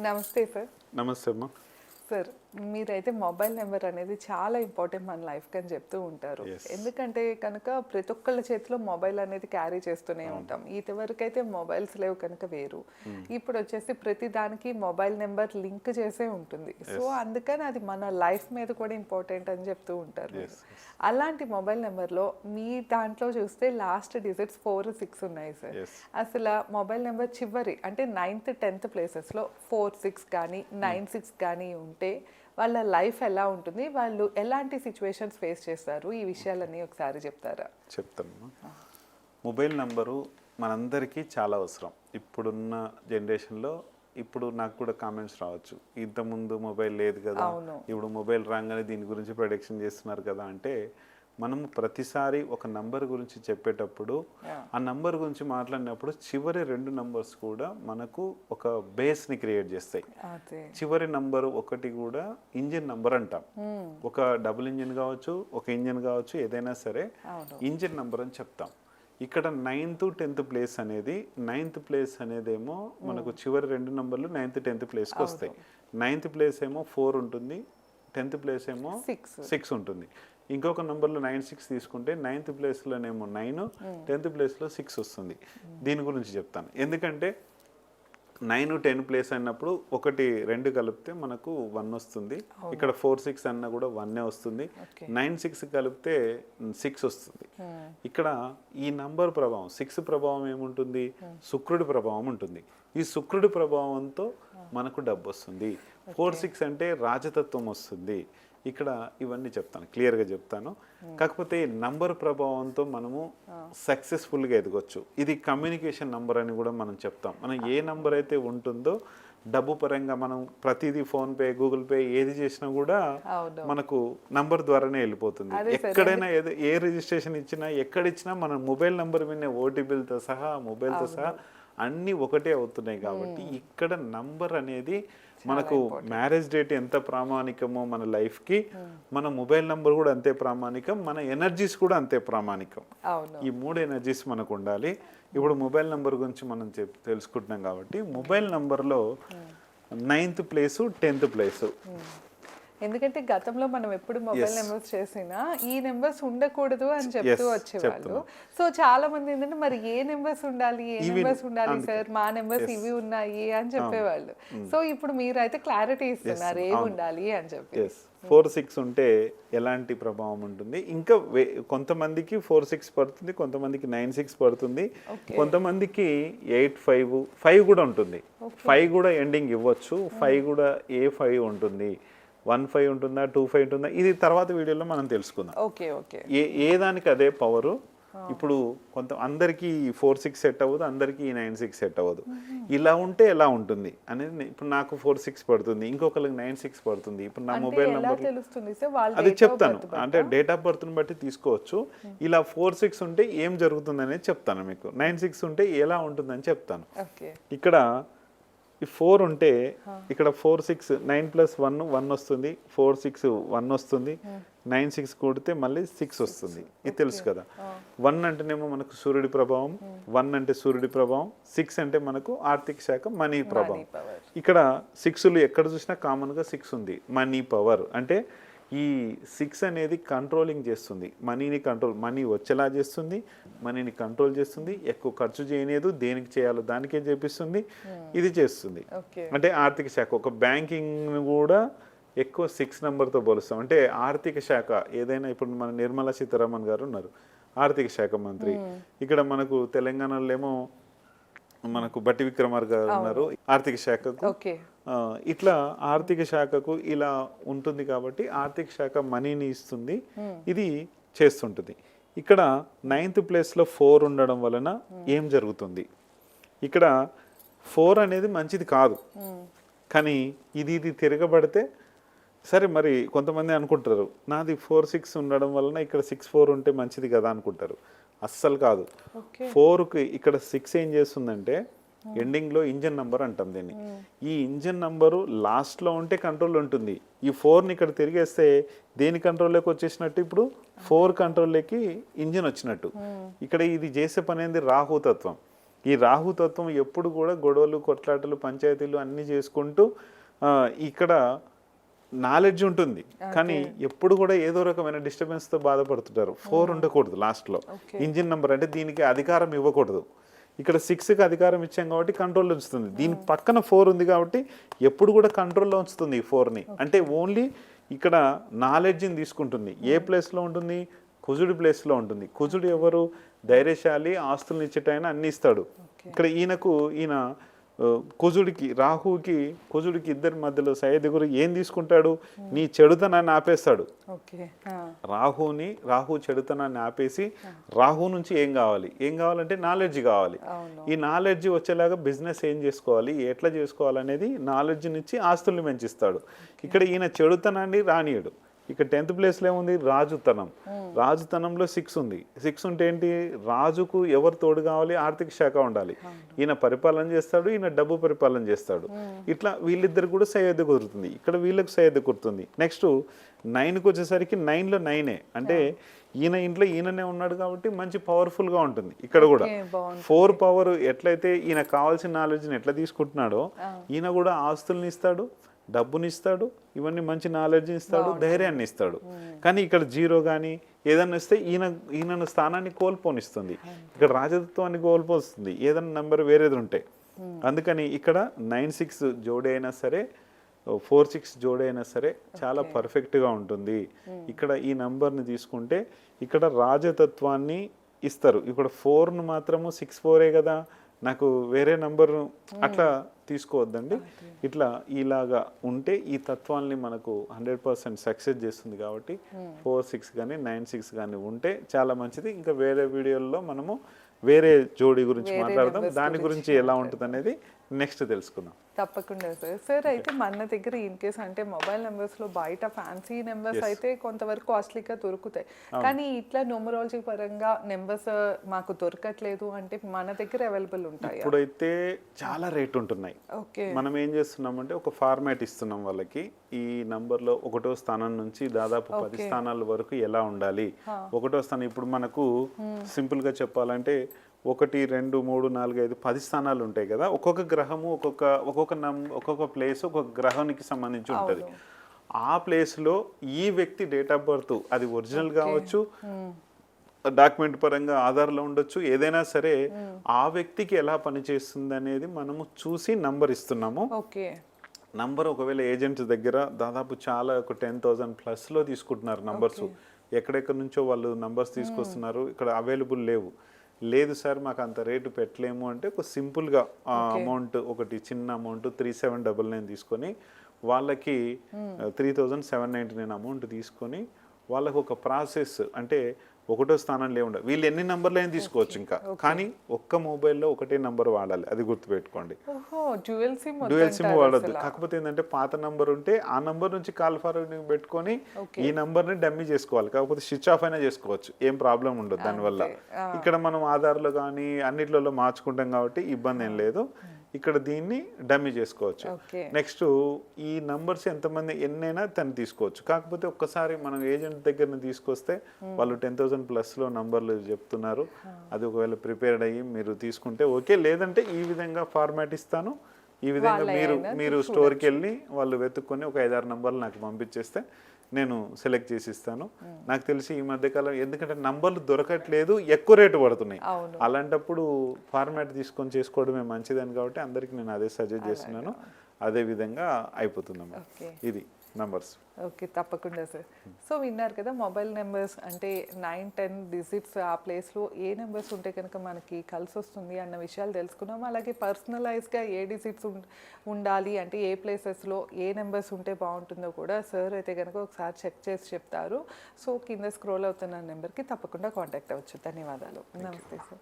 నమస్తే సార్. నమస్తే అమ్మా. సార్, మీరైతే మొబైల్ నెంబర్ అనేది చాలా ఇంపార్టెంట్ మన లైఫ్‌కి అని చెప్తూ ఉంటారు. ఎస్. ఎందుకంటే కనుక ప్రతి ఒక్కళ్ళ చేతిలో మొబైల్ అనేది క్యారీ చేస్తూనే ఉంటాం. ఇదివరకైతే మొబైల్స్ లేవు కనుక వేరు. ఇప్పుడు వచ్చేసి ప్రతి దానికి మొబైల్ నెంబర్ లింక్ చేసే ఉంటుంది. సో అందుకని అది మన లైఫ్ మీద కూడా ఇంపార్టెంట్ అని చెప్తూ ఉంటారు మీరు. అలాంటి మొబైల్ నెంబర్లో మీ దాంట్లో చూస్తే లాస్ట్ డిజిట్స్ 4, 6 ఉన్నాయి సార్. ఎస్. అసలు మొబైల్ నెంబర్ చివరి అంటే 9th, 10th ప్లేసెస్లో 4, 6 కానీ 9, 6 కానీ ఉంటే వాళ్ళ లైఫ్ ఎలా ఉంటుంది, వాళ్ళు ఎలాంటి సిచ్యువేషన్స్ ఫేస్ చేస్తారు, ఈ విషయాలన్నీ ఒకసారి చెప్తారా? చెప్తాను. మొబైల్ నంబరు మనందరికీ చాలా అవసరం. ఇప్పుడున్న జనరేషన్లో ఇప్పుడు నాకు కూడా కామెంట్స్ రావచ్చు, ఇంతకుముందు మొబైల్ లేదు కదా, ఇప్పుడు మొబైల్ రాగానే దీని గురించి ప్రొడక్షన్ చేస్తున్నారు కదా అంటే, మనం ప్రతిసారి ఒక నంబర్ గురించి చెప్పేటప్పుడు ఆ నంబర్ గురించి మాట్లాడినప్పుడు చివరి 2 నంబర్స్ కూడా మనకు ఒక బేస్ని క్రియేట్ చేస్తాయి. చివరి నంబర్ ఒకటి కూడా ఇంజిన్ నంబర్ అంటాం. ఒక డబుల్ ఇంజిన్ కావచ్చు, ఒక ఇంజిన్ కావచ్చు, ఏదైనా సరే ఇంజిన్ నంబర్ అని చెప్తాం. ఇక్కడ 9th, 10th ప్లేస్ అనేది 9th ప్లేస్ అనేదేమో మనకు చివరి 2 నంబర్లు 9th, 10th ప్లేస్కి వస్తాయి. 9th ప్లేస్ ఏమో 4 ఉంటుంది, 10th ప్లేస్ ఏమో 6 ఉంటుంది. ఇంకొక నెంబర్లో 9, 6 తీసుకుంటే 9th ప్లేస్లోనేమో 9, 10th ప్లేస్లో 6 వస్తుంది. దీని గురించి చెప్తాను. ఎందుకంటే 9, 10 ప్లేస్ అన్నప్పుడు 1, 2 కలిపితే మనకు 1 వస్తుంది. ఇక్కడ 4, 6 అన్న కూడా 1 వస్తుంది. 9, 6 కలిపితే 6 వస్తుంది. ఇక్కడ ఈ నంబర్ ప్రభావం 6 ప్రభావం ఏముంటుంది, శుక్రుడి ప్రభావం ఉంటుంది. ఈ శుక్రుడి ప్రభావంతో మనకు డబ్బు వస్తుంది. 4, 6 అంటే రాజతత్వం వస్తుంది. ఇక్కడ ఇవన్నీ చెప్తాను, క్లియర్గా చెప్తాను. కాకపోతే నంబర్ ప్రభావంతో మనము సక్సెస్ఫుల్గా ఎదగొచ్చు. ఇది కమ్యూనికేషన్ నంబర్ అని కూడా మనం చెప్తాం. మనం ఏ నంబర్ అయితే ఉంటుందో డబ్బు పరంగా మనం ప్రతిదీ ఫోన్పే, గూగుల్ పే ఏది చేసినా కూడా మనకు నంబర్ ద్వారానే వెళ్ళిపోతుంది. ఎక్కడైనా ఏ రిజిస్ట్రేషన్ ఇచ్చినా ఎక్కడిచ్చినా మన మొబైల్ నంబర్ మీద ఓటీపీలతో సహా మొబైల్తో సహా అన్నీ ఒకటే అవుతున్నాయి. కాబట్టి ఇక్కడ నంబర్ అనేది మనకు మ్యారేజ్ డేట్ ఎంత ప్రామాణికమో మన లైఫ్కి, మన మొబైల్ నంబర్ కూడా అంతే ప్రామాణికం, మన ఎనర్జీస్ కూడా అంతే ప్రామాణికం. ఈ 3 ఎనర్జీస్ మనకు ఉండాలి. ఇప్పుడు మొబైల్ నంబర్ గురించి మనం తెలుసుకుంటున్నాం కాబట్టి మొబైల్ నంబర్లో 9th ప్లేసు, 10th ప్లేసు. ఎందుకంటే గతంలో మనం ఎప్పుడు మొబైల్ నెంబర్స్ చేసినా ఈ నెంబర్స్ ఉండకూడదు అని చెప్తూ వచ్చేవాళ్ళు. సో చాలా మంది ఏంటంటే మరి ఏ నెంబర్స్ ఉండాలి, ఏ నెంబర్స్ ఉండాలి సార్, మా నెంబర్స్ ఇవి ఉన్నాయి అని చెప్పేవాళ్ళు. సో ఇప్పుడు మీరు అయితే క్లారిటీ ఇస్తున్నారు ఏవి ఉండాలి అని చెప్పి. 4, 6 ఉంటే ఎలాంటి ప్రభావం ఉంటుంది. ఇంకా కొంతమందికి 4, 6 పడుతుంది, కొంతమందికి 9, 6 పడుతుంది, కొంతమందికి 8, 5 కూడా ఉంటుంది. 5 కూడా ఎండింగ్ ఇవ్వచ్చు. 5 కూడా A5 ఉంటుంది, 1, 5 ఉంటుందా, 2, 5 ఉంటుందా, ఇది తర్వాత వీడియోలో మనం తెలుసుకుందాం. ఏ దానికి అదే పవరు. ఇప్పుడు అందరికీ 4, 6 సెట్ అవ్వదు, అందరికీ 9, 6 సెట్ అవ్వదు. ఇలా ఉంటే ఎలా ఉంటుంది అనేది, ఇప్పుడు నాకు 4, 6 పడుతుంది, ఇంకొకరికి 9, 6 పడుతుంది. ఇప్పుడు నా మొబైల్ నెంబర్ అది చెప్తాను, అంటే డేట్ ఆఫ్ బర్త్ని బట్టి తీసుకోవచ్చు. ఇలా 4, 6 ఉంటే ఏం జరుగుతుంది అనేది చెప్తాను మీకు. 9, 6 ఉంటే ఎలా ఉంటుందని చెప్తాను. ఇక్కడ ఈ 4 ఉంటే ఇక్కడ 4, 6 9 + 1 1 వస్తుంది, 4, 6 1 వస్తుంది, 9, 6 కూడితే మళ్ళీ 6 వస్తుంది. ఇది తెలుసు కదా. 1 అంటేనేమో మనకు సూర్యుడి ప్రభావం, 1 అంటే సూర్యుడి ప్రభావం, 6 అంటే మనకు ఆర్థిక శాఖ, మనీ ప్రభావం. ఇక్కడ 6లు ఎక్కడ చూసినా కామన్గా 6 ఉంది. మనీ పవర్ అంటే ఈ 6 అనేది కంట్రోలింగ్ చేస్తుంది, మనీ వచ్చేలా చేస్తుంది, మనీని కంట్రోల్ చేస్తుంది, ఎక్కువ ఖర్చు చేయలేదు, దేనికి చేయాలో దానికే చేపిస్తుంది, ఇది చేస్తుంది. అంటే ఆర్థిక శాఖ, ఒక బ్యాంకింగ్ కూడా ఎక్కువ 6 నెంబర్తో పోలుస్తాం. అంటే ఆర్థిక శాఖ ఏదైనా, ఇప్పుడు మన నిర్మలా సీతారామన్ గారు ఉన్నారు, ఆర్థిక శాఖ మంత్రి. ఇక్కడ మనకు తెలంగాణలో ఏమో మనకు బట్టి విక్రమార్క గారు ఉన్నారు, ఆర్థిక శాఖకు. ఇట్లా ఆర్థిక శాఖకు ఇలా ఉంటుంది. కాబట్టి ఆర్థిక శాఖ మనీని ఇస్తుంది, ఇది చేస్తుంటుంది. ఇక్కడ 9th ప్లేస్లో 4 ఉండడం వలన ఏం జరుగుతుంది, ఇక్కడ 4 అనేది మంచిది కాదు, కానీ ఇది తిరగబడితే సరే. మరి కొంతమంది అనుకుంటారు నాది 4, 6 ఉండడం వలన ఇక్కడ 6, 4 ఉంటే మంచిది కదా అనుకుంటారు. అస్సలు కాదు. 4కి ఇక్కడ 6 ఏం చేస్తుందంటే ఎండింగ్లో ఇంజన్ నంబర్ అంటాం దీన్ని. ఈ ఇంజన్ నంబరు లాస్ట్లో ఉంటే కంట్రోల్ ఉంటుంది. ఈ 4ని ఇక్కడ తిరిగేస్తే దేని కంట్రోల్లోకి వచ్చేసినట్టు, ఇప్పుడు 4 కంట్రోల్లోకి ఇంజన్ వచ్చినట్టు. ఇక్కడ ఇది చేసే పని ఏంది, రాహుతత్వం. ఈ రాహుతత్వం ఎప్పుడు కూడా గొడవలు కొట్లాటలు పంచాయతీలు అన్నీ చేసుకుంటూ ఇక్కడ నాలెడ్జ్ ఉంటుంది కానీ ఎప్పుడు కూడా ఏదో రకమైన డిస్టర్బెన్స్తో బాధపడుతుంటారు. 4 ఉండకూడదు లాస్ట్లో, ఇంజిన్ నెంబర్ అంటే దీనికి అధికారం ఇవ్వకూడదు. ఇక్కడ 6కి అధికారం ఇచ్చాం కాబట్టి కంట్రోల్లో ఉంచుతుంది. దీని పక్కన 4 ఉంది కాబట్టి ఎప్పుడు కూడా కంట్రోల్లో ఉంచుతుంది ఈ 4ని. అంటే ఓన్లీ ఇక్కడ నాలెడ్జ్ని తీసుకుంటుంది. ఏ ప్లేస్లో ఉంటుంది? కుజుడి ప్లేస్లో ఉంటుంది. కుజుడు ఎవరు? ధైర్యశాలి, ఆస్తులను ఇచ్చేటైనా అన్ని ఇస్తాడు. ఇక్కడ ఈయన కుజుడికి కుజుడికి ఇద్దరి మధ్యలో సహోదరుడు ఏం తీసుకుంటాడు? నీ చెడుతనాన్ని ఆపేస్తాడు. రాహు చెడుతనాన్ని ఆపేసి రాహు నుంచి ఏం కావాలంటే నాలెడ్జ్ కావాలి. ఈ నాలెడ్జ్ వచ్చేలాగా బిజినెస్ ఏం చేసుకోవాలి, ఎట్లా చేసుకోవాలనేది నాలెడ్జ్ నుంచి ఆస్తుల్ని పెంచిస్తాడు. ఇక్కడ ఈయన చెడుతనాన్ని రానియడు. ఇక్కడ 10th ప్లేస్లో ఏముంది? రాజుతనంలో 6 ఉంది. 6 ఉంటే ఏంటి? రాజుకు ఎవరు తోడు కావాలి? ఆర్థిక శాఖ ఉండాలి. ఈయన పరిపాలన చేస్తాడు, ఈయన డబ్బు పరిపాలన చేస్తాడు. ఇట్లా వీళ్ళిద్దరు కూడా సయోధ్య కుదురుతుంది. ఇక్కడ వీళ్ళకి సయోధ్య కుదురుతుంది. నెక్స్ట్ 9కి వచ్చేసరికి 9లో 9 అంటే ఈయన ఇంట్లో ఈయననే ఉన్నాడు కాబట్టి మంచి పవర్ఫుల్గా ఉంటుంది. ఇక్కడ కూడా 4 పవర్ ఎట్లయితే ఈయన కావాల్సిన నాలెడ్జ్ని ఎట్లా తీసుకుంటున్నాడో ఈయన కూడా ఆస్తుల్ని ఇస్తాడు, డబ్బుని ఇస్తాడు, ఇవన్నీ మంచి నాలెడ్జ్ని ఇస్తాడు, ధైర్యాన్ని ఇస్తాడు. కానీ ఇక్కడ 0 కానీ ఏదన్నా ఇస్తే ఈయన స్థానాన్ని కోల్పోనిస్తుంది. ఇక్కడ రాజతత్వాన్ని కోల్పోస్తుంది ఏదన్నా నెంబర్ వేరేది ఉంటే. అందుకని ఇక్కడ 9-6 జోడి అయినా సరే 4-6 జోడి అయినా సరే చాలా పర్ఫెక్ట్గా ఉంటుంది. ఇక్కడ ఈ నంబర్ని తీసుకుంటే ఇక్కడ రాజతత్వాన్ని ఇస్తారు. ఇక్కడ 4ను మాత్రము 6-4 కదా, నాకు వేరే నంబర్ అట్లా తీసుకోవద్దండి. ఇలాగా ఉంటే ఈ తత్వాల్ని మనకు 100% సక్సెస్ చేస్తుంది. కాబట్టి 4-6 కానీ 9-6 కానీ ఉంటే చాలా మంచిది. ఇంకా వేరే వీడియోల్లో మనము వేరే జోడీ గురించి మాట్లాడదాం. దాని గురించి ఎలా ఉంటుంది అనేది నెక్స్ట్ తెలుసుకుందాం. తప్పకుండా సార్. అయితే మన దగ్గర ఇన్ కేస్ అంటే మొబైల్ నెంబర్స్లో బయట ఫ్యాన్సీ నెంబర్స్ అయితే కొంతవరకు కాస్ట్లీగా దొరుకుతాయి. కానీ ఇట్లా న్యూమరాలజీ పరంగా నెంబర్స్ మాకు దొరకట్లేదు అంటే మన దగ్గర అవైలబుల్ ఉంటాయి. ఇప్పుడైతే చాలా రేట్ ఉంటున్నాయి. మనం ఏం చేస్తున్నామంటే ఒక ఫార్మాట్ ఇస్తున్నాం వాళ్ళకి. ఈ నంబర్లో 1వ స్థానం నుంచి దాదాపు 10 స్థానాల వరకు ఎలా ఉండాలి. 1వ స్థానం ఇప్పుడు మనకు సింపుల్గా చెప్పాలంటే 1, 2, 3, 4, 5, 10 స్థానాలు ఉంటాయి కదా. ఒక్కొక్క గ్రహము ఒక్కొక్క ప్లేస్ ఒక్కొక్క గ్రహానికి సంబంధించి ఉంటుంది. ఆ ప్లేస్లో ఈ వ్యక్తి డేట్ ఆఫ్ బర్త్ అది ఒరిజినల్ కావచ్చు, డాక్యుమెంట్ పరంగా ఆధార్లో ఉండొచ్చు, ఏదైనా సరే ఆ వ్యక్తికి ఎలా పనిచేస్తుంది అనేది మనము చూసి నంబర్ ఇస్తున్నాము. నంబర్ ఒకవేళ ఏజెంట్స్ దగ్గర దాదాపు చాలా ఒక 10,000+ తీసుకుంటున్నారు నంబర్స్. ఎక్కడెక్కడి నుంచో వాళ్ళు నంబర్స్ తీసుకొస్తున్నారు. ఇక్కడ అవైలబుల్ లేదు సార్ మాకు అంత రేటు పెట్టలేము అంటే ఒక సింపుల్గా అమౌంట్ ఒకటి చిన్న అమౌంట్ 3799 తీసుకొని వాళ్ళకి 3799 అమౌంట్ తీసుకొని వాళ్ళకు ఒక ప్రాసెస్ అంటే 1వ స్థానంలో ఉండదు. వీళ్ళు ఎన్ని నంబర్లు అయినా తీసుకోవచ్చు ఇంకా, కానీ ఒక్క మొబైల్లో ఒకటే నంబర్ వాడాలి. అది గుర్తుపెట్టుకోండి. డ్యూయల్ సిమ్ వాడద్దు. కాకపోతే ఏంటంటే పాత నంబర్ ఉంటే ఆ నంబర్ నుంచి కాల్ ఫార్వర్డింగ్ పెట్టుకొని ఈ నంబర్ని డమ్మీ చేసుకోవాలి. కాకపోతే స్విచ్ ఆఫ్ అయినా చేసుకోవచ్చు, ఏం ప్రాబ్లం ఉండదు దానివల్ల. ఇక్కడ మనం ఆధార్లో కానీ అన్నిట్లలో మార్చుకుంటాం కాబట్టి ఇబ్బంది ఏం లేదు. ఇక్కడ దీన్ని డమ్మీ చేసుకోవచ్చు. నెక్స్ట్ ఈ నంబర్స్ ఎంతమంది ఎన్నైనా తను తీసుకోవచ్చు. కాకపోతే ఒక్కసారి మనం ఏజెంట్ దగ్గర తీసుకొస్తే వాళ్ళు 10,000+ నంబర్లు చెప్తున్నారు. అది ఒకవేళ ప్రిపేర్డ్ అయ్యి మీరు తీసుకుంటే ఓకే, లేదంటే ఈ విధంగా ఫార్మాట్ ఇస్తాను. ఈ విధంగా మీరు స్టోర్కి వెళ్ళి వాళ్ళు వెతుక్కొని ఒక 5-6 నంబర్లు నాకు పంపించేస్తే నేను సెలెక్ట్ చేసి ఇస్తాను. నాకు తెలిసి ఈ మధ్యకాలం ఎందుకంటే నంబర్లు దొరకట్లేదు, ఎక్కువ రేటు పడుతున్నాయి. అలాంటప్పుడు ఫార్మాట్ తీసుకొని చేసుకోవడమే మంచిదని కాబట్టి అందరికి నేను అదే సజెస్ట్ చేస్తున్నాను. అదే విధంగా అయిపోతున్నాము. ఇది నంబర్స్. తప్పకుండా సార్. సో విన్నారు కదా మొబైల్ నెంబర్స్ అంటే 9-10 డిజిట్స్ ఆ ప్లేస్లో ఏ నెంబర్స్ ఉంటే కనుక మనకి కలిసి వస్తుంది అన్న విషయాలు తెలుసుకున్నాం. అలాగే పర్సనలైజ్గా ఏ డిజిట్స్ ఉండాలి అంటే ఏ ప్లేసెస్లో ఏ నెంబర్స్ ఉంటే బాగుంటుందో కూడా సార్ అయితే కనుక ఒకసారి చెక్ చేసి చెప్తారు. సో కింద స్క్రోల్ అవుతున్న నెంబర్కి తప్పకుండా కాంటాక్ట్ అవ్వచ్చు. ధన్యవాదాలు. నమస్తే సార్.